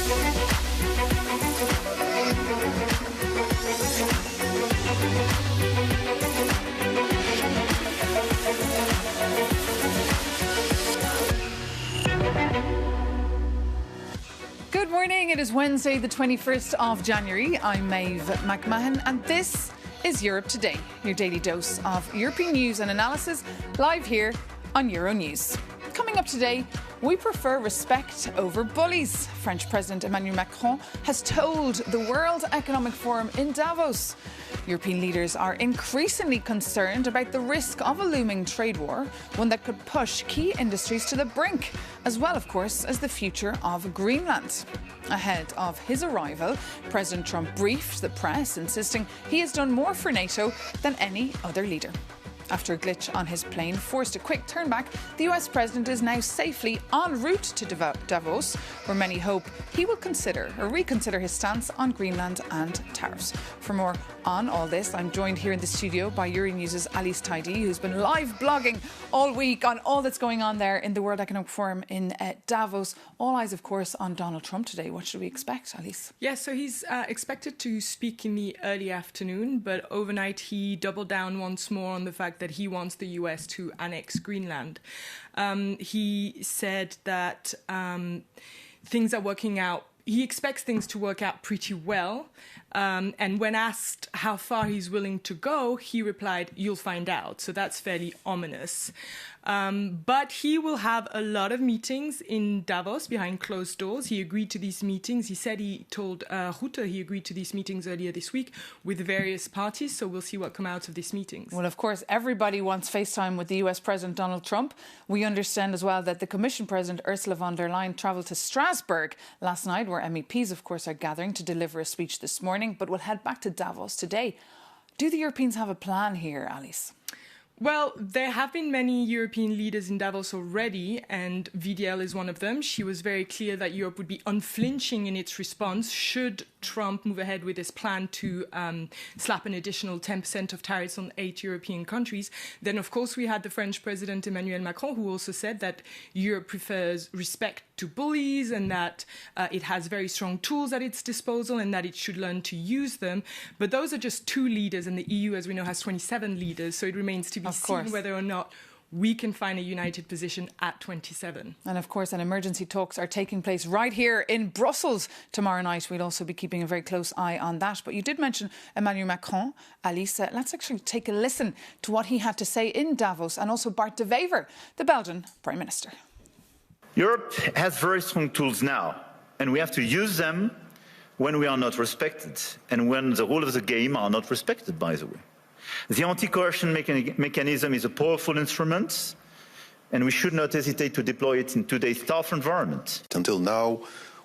Good morning. It is Wednesday, the 21st of January. I'm Maeve McMahon, and this is Europe Today, your daily dose of European news and analysis, live here on Euronews. Coming up today, we prefer respect over bullies. French President Emmanuel Macron has told the World Economic Forum in Davos. European leaders are increasingly concerned about the risk of a looming trade war, one that could push key industries to the brink, as well, of course, as the future of Greenland. Ahead of his arrival, President Trump briefed the press, insisting he has done more for NATO than any other leader. After a glitch on his plane forced a quick turn back, the US president is now safely en route to Davos, where many hope he will reconsider his stance on Greenland and tariffs. For more on all this, I'm joined here in the studio by Euronews' Alice Tidy, who's been live blogging all week on all that's going on there in the World Economic Forum in Davos. All eyes, of course, on Donald Trump today. What should we expect, Alice? Yeah, so he's expected to speak in the early afternoon, but overnight he doubled down once more on the fact that he wants the US to annex Greenland. He said that things are working out. He expects things to work out pretty well. And when asked how far he's willing to go, he replied, "You'll find out." So that's fairly ominous. But he will have a lot of meetings in Davos behind closed doors. He agreed to these meetings. He said he told Rutte he agreed to these meetings earlier this week with various parties. So we'll see what comes out of these meetings. Well, of course, everybody wants FaceTime with the US President Donald Trump. We understand as well that the Commission President Ursula von der Leyen travelled to Strasbourg last night, where MEPs, of course, are gathering to deliver a speech this morning, but will head back to Davos today. Do the Europeans have a plan here, Alice? Well, there have been many European leaders in Davos already, and VDL is one of them. She was very clear that Europe would be unflinching in its response should Trump move ahead with his plan to slap an additional 10% of tariffs on 8 European countries. Then, of course, we had the French President Emmanuel Macron, who also said that Europe prefers respect to bullies and that it has very strong tools at its disposal and that it should learn to use them. But those are just 2 leaders, and the EU, as we know, has 27 leaders, so it remains to be seen whether or not we can find a united position at 27. And of course, emergency talks are taking place right here in Brussels tomorrow night. We'll also be keeping a very close eye on that. But you did mention Emmanuel Macron. Alice, let's actually take a listen to what he had to say in Davos, and also Bart de Wever, the Belgian Prime Minister. Europe has very strong tools now, and we have to use them when we are not respected and when the rules of the game are not respected, by the way. The anti-coercion mechanism is a powerful instrument, and we should not hesitate to deploy it in today's tough environment. Until now,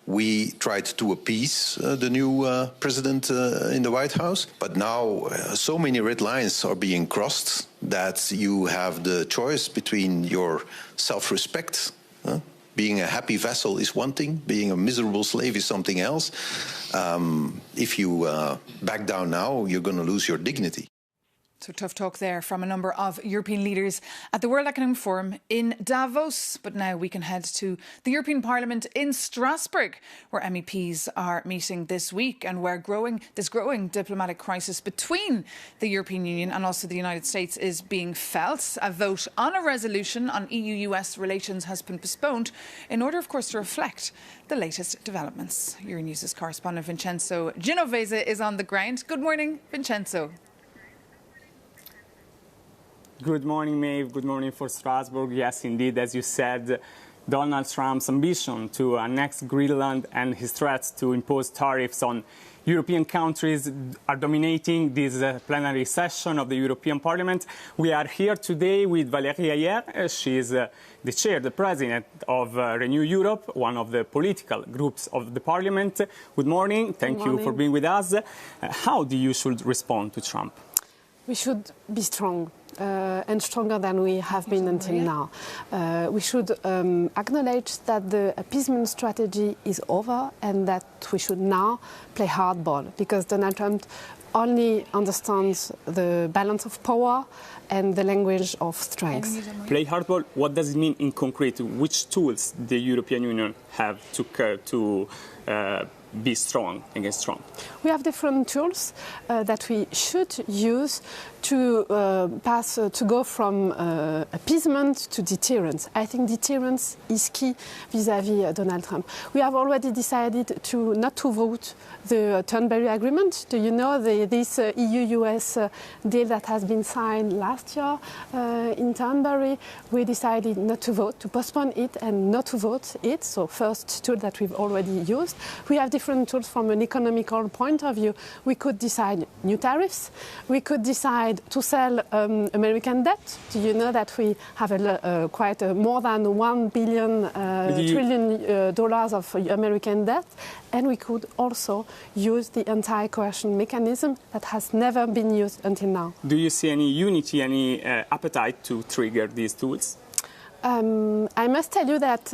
we tried to appease the new president in the White House, but now so many red lines are being crossed that you have the choice between your self-respect. Being a happy vassal is one thing, being a miserable slave is something else. If you back down now, you're going to lose your dignity. So tough talk there from a number of European leaders at the World Economic Forum in Davos. But now we can head to the European Parliament in Strasbourg, where MEPs are meeting this week and where this growing diplomatic crisis between the European Union and also the United States is being felt. A vote on a resolution on EU-US relations has been postponed in order, of course, to reflect the latest developments. Euronews' correspondent Vincenzo Genovese is on the ground. Good morning, Vincenzo. Good morning, Maeve. Good morning for Strasbourg. Yes, indeed, as you said, Donald Trump's ambition to annex Greenland and his threats to impose tariffs on European countries are dominating this plenary session of the European Parliament. We are here today with Valérie Ayer. She is the chair, the president of Renew Europe, one of the political groups of the Parliament. Good morning. Thank you for being with us. How do you should respond to Trump? We should be strong. And stronger than we have been until now. We should acknowledge that the appeasement strategy is over and that we should now play hardball, because Donald Trump only understands the balance of power and the language of strength. Play hardball, what does it mean in concrete? Which tools the European Union have to be strong against Trump? We have different tools that we should use to go from appeasement to deterrence. I think deterrence is key vis-à-vis Donald Trump. We have already decided not to vote the Turnberry Agreement. Do you know this EU-US deal that has been signed last year in Turnberry? We decided not to vote, to postpone it and not to vote it. So first tool that we've already used. We have different tools from an economical point of view. We could decide new tariffs. We could decide to sell American debt. Do you know that we have more than $1 billion trillion dollars of American debt? And we could also use the anti-coercion mechanism that has never been used until now. Do you see any unity, any appetite to trigger these tools? I must tell you that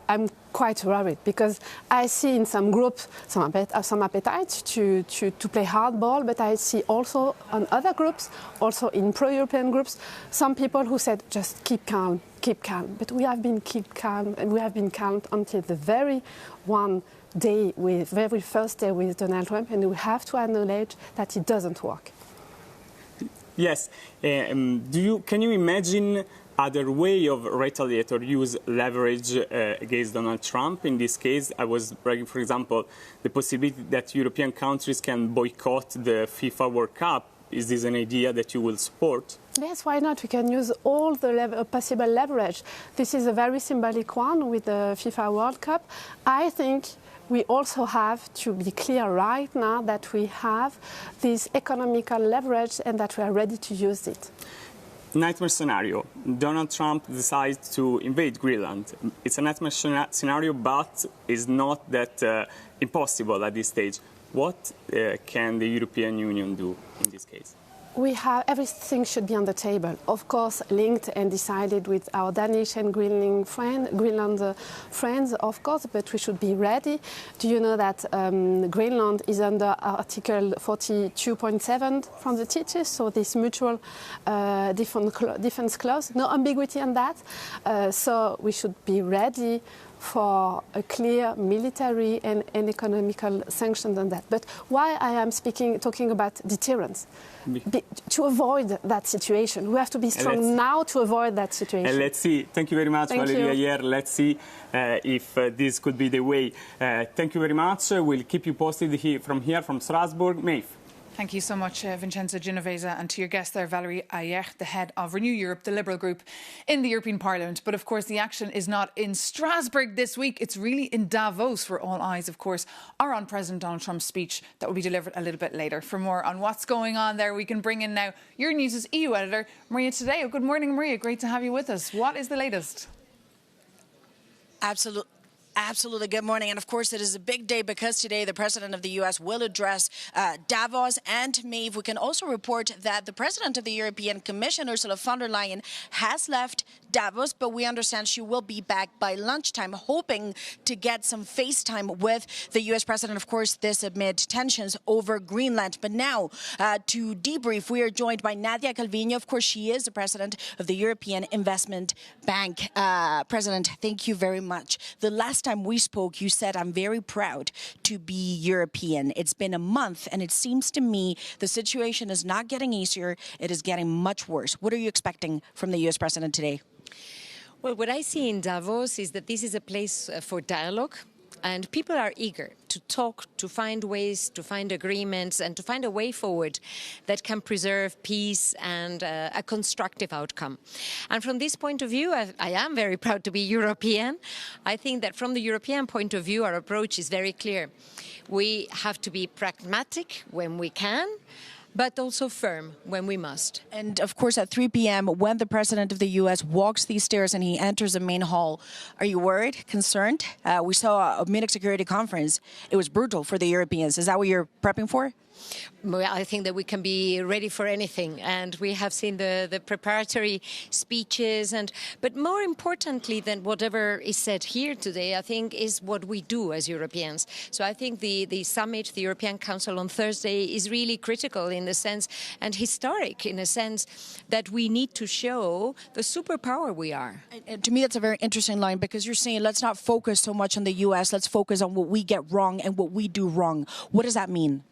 I'm quite worried because I see in some groups some appetite to play hardball, but I see also on other groups, also in pro-European groups, some people who said just keep calm, keep calm. But we have been keep calm, and we have been calm until the very first day with Donald Trump, and we have to acknowledge that it doesn't work. Yes. Can you imagine other way of retaliate or use leverage against Donald Trump? In this case, I was bragging, for example, the possibility that European countries can boycott the FIFA World Cup. Is this an idea that you will support? Yes, why not? We can use all the possible leverage. This is a very symbolic one with the FIFA World Cup. I think we also have to be clear right now that we have this economical leverage and that we are ready to use it. Nightmare scenario. Donald Trump decides to invade Greenland. It's a nightmare scenario, but it's not that impossible at this stage. What can the European Union do in this case? Everything should be on the table. Of course, linked and decided with our Danish and Greenland friends, of course, but we should be ready. Do you know that Greenland is under Article 42.7 from the treaty, so this mutual defense clause, no ambiguity on that. So we should be ready for a clear military and economical sanctions on that. But why I am talking about deterrence? To avoid that situation. We have to be strong now to avoid that situation. And let's see. Thank you very much, Valérie Ayer. Let's see if this could be the way. Thank you very much. We'll keep you posted from Strasbourg. Maeve. Thank you so much, Vincenzo Genovese, and to your guest there, Valérie Ayer, the head of Renew Europe, the Liberal group in the European Parliament. But of course, the action is not in Strasbourg this week. It's really in Davos, where all eyes, of course, are on President Donald Trump's speech that will be delivered a little bit later. For more on what's going on there, we can bring in now Euronews' EU editor, Maria Tadeo. Good morning, Maria. Great to have you with us. What is the latest? Absolutely. Good morning. And of course, it is a big day because today the president of the U.S. will address Davos. And Maeve, we can also report that the president of the European Commission, Ursula von der Leyen, has left Davos, but we understand she will be back by lunchtime, hoping to get some FaceTime with the U.S. president. Of course, this amid tensions over Greenland. But now, to debrief, we are joined by Nadia Calviño. Of course, she is the president of the European Investment Bank. President, thank you very much. The last time we spoke, you said, I'm very proud to be European. It's been a month, and it seems to me the situation is not getting easier. It is getting much worse. What are you expecting from the U.S. president today? Well, what I see in Davos is that this is a place for dialogue, and people are eager to talk, to find ways, to find agreements, and to find a way forward that can preserve peace and a constructive outcome. And from this point of view, I am very proud to be European. I think that from the European point of view, our approach is very clear. We have to be pragmatic when we can, but also firm when we must. And of course, at 3 p.m., when the president of the U.S. walks these stairs and he enters the main hall, are you worried, concerned? We saw a Munich security conference. It was brutal for the Europeans. Is that what you're prepping for? Well, I think that we can be ready for anything, and we have seen the preparatory speeches, but more importantly than whatever is said here today, I think is what we do as Europeans. So I think the summit, the European Council on Thursday, is really critical in the sense, and historic in a sense, that we need to show the superpower we are. And to me, that's a very interesting line, because you're saying let's not focus so much on the U.S., let's focus on what we get wrong and what we do wrong. What does that mean?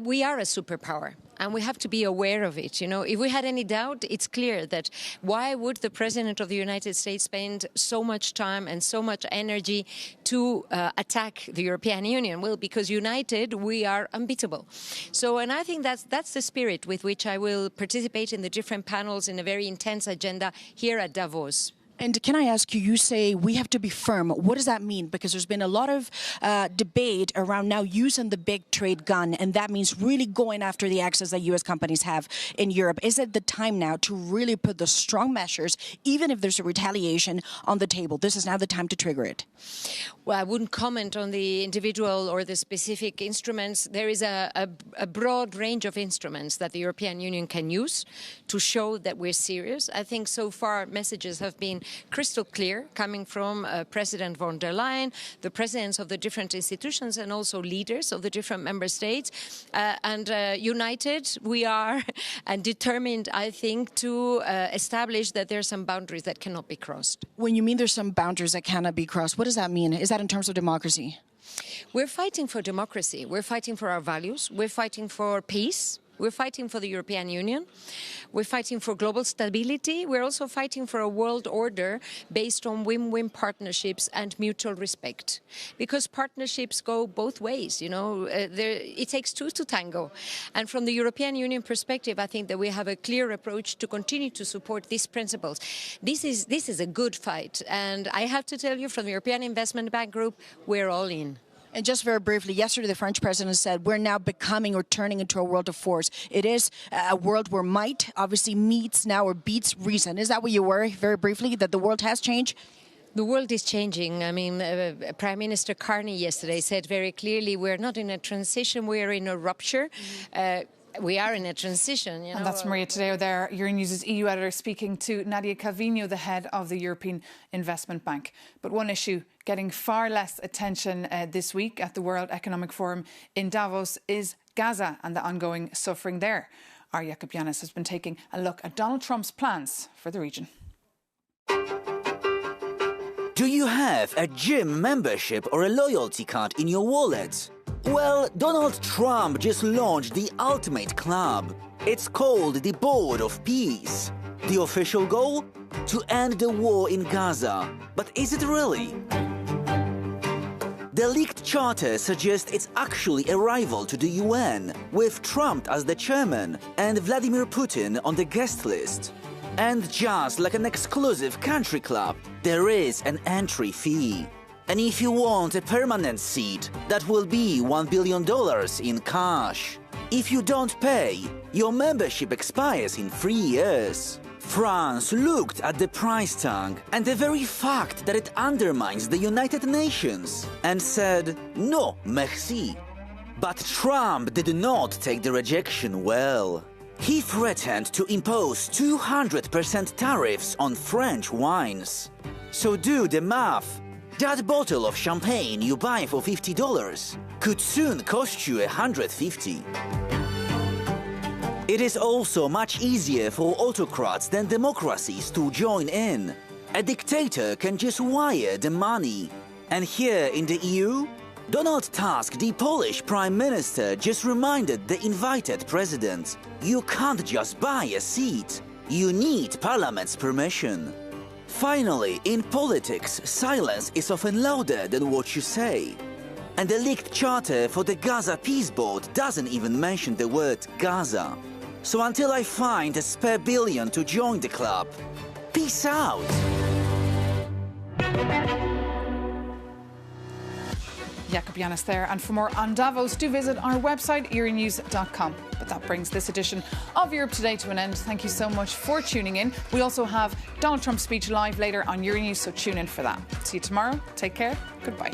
We are a superpower, and we have to be aware of it. You know, if we had any doubt, it's clear that why would the President of the United States spend so much time and so much energy to attack the European Union? Well, because united, we are unbeatable. So, and I think that's the spirit with which I will participate in the different panels in a very intense agenda here at Davos. And can I ask you, you say we have to be firm. What does that mean? Because there's been a lot of debate around now using the big trade gun, and that means really going after the access that U.S. companies have in Europe. Is it the time now to really put the strong measures, even if there's a retaliation, on the table? This is now the time to trigger it. Well, I wouldn't comment on the individual or the specific instruments. There is a broad range of instruments that the European Union can use to show that we're serious. I think so far messages have been crystal clear, coming from President von der Leyen, the presidents of the different institutions, and also leaders of the different member states. And united we are, and determined, I think, to establish that there are some boundaries that cannot be crossed. When you mean there's some boundaries that cannot be crossed, what does that mean? Is that in terms of democracy? We're fighting for democracy. We're fighting for our values. We're fighting for peace. We're fighting for the European Union. We're fighting for global stability. We're also fighting for a world order based on win-win partnerships and mutual respect. Because partnerships go both ways, you know. It takes two to tango. And from the European Union perspective, I think that we have a clear approach to continue to support these principles. This is a good fight. And I have to tell you, from the European Investment Bank Group, we're all in. And just very briefly, yesterday the French president said we're now becoming or turning into a world of force. It is a world where might obviously meets now or beats reason. Is that what you worry, very briefly, that the world has changed? The world is changing. I mean, Prime Minister Carney yesterday said very clearly we're not in a transition, we're in a rupture. We are in a transition, you know. And that's Maria Tadeo there, Euronews' EU editor, speaking to Nadia Calvino, the head of the European Investment Bank. But one issue getting far less attention this week at the World Economic Forum in Davos is Gaza and the ongoing suffering there. Our Jakob Yanis has been taking a look at Donald Trump's plans for the region. Do you have a gym membership or a loyalty card in your wallet? Well, Donald Trump just launched the ultimate club. It's called the Board of Peace. The official goal? To end the war in Gaza. But is it really? The leaked charter suggests it's actually a rival to the UN, with Trump as the chairman and Vladimir Putin on the guest list. And just like an exclusive country club, there is an entry fee. And if you want a permanent seat, that will be $1 billion in cash. If you don't pay, your membership expires in 3 years. France looked at the price tag and the very fact that it undermines the United Nations and said, no, merci. But Trump did not take the rejection well. He threatened to impose 200% tariffs on French wines. So do the math. That bottle of champagne you buy for $50 could soon cost you $150. It is also much easier for autocrats than democracies to join in. A dictator can just wire the money. And here in the EU, Donald Tusk, the Polish Prime Minister, just reminded the invited president, you can't just buy a seat. You need Parliament's permission. Finally, in politics, silence is often louder than what you say. And the leaked charter for the Gaza Peace Board doesn't even mention the word Gaza. So until I find a spare billion to join the club, peace out! Jakob Yanis there. And for more on Davos, do visit our website, euronews.com. But that brings this edition of Europe Today to an end. Thank you so much for tuning in. We also have Donald Trump's speech live later on Euronews, so tune in for that. See you tomorrow. Take care. Goodbye.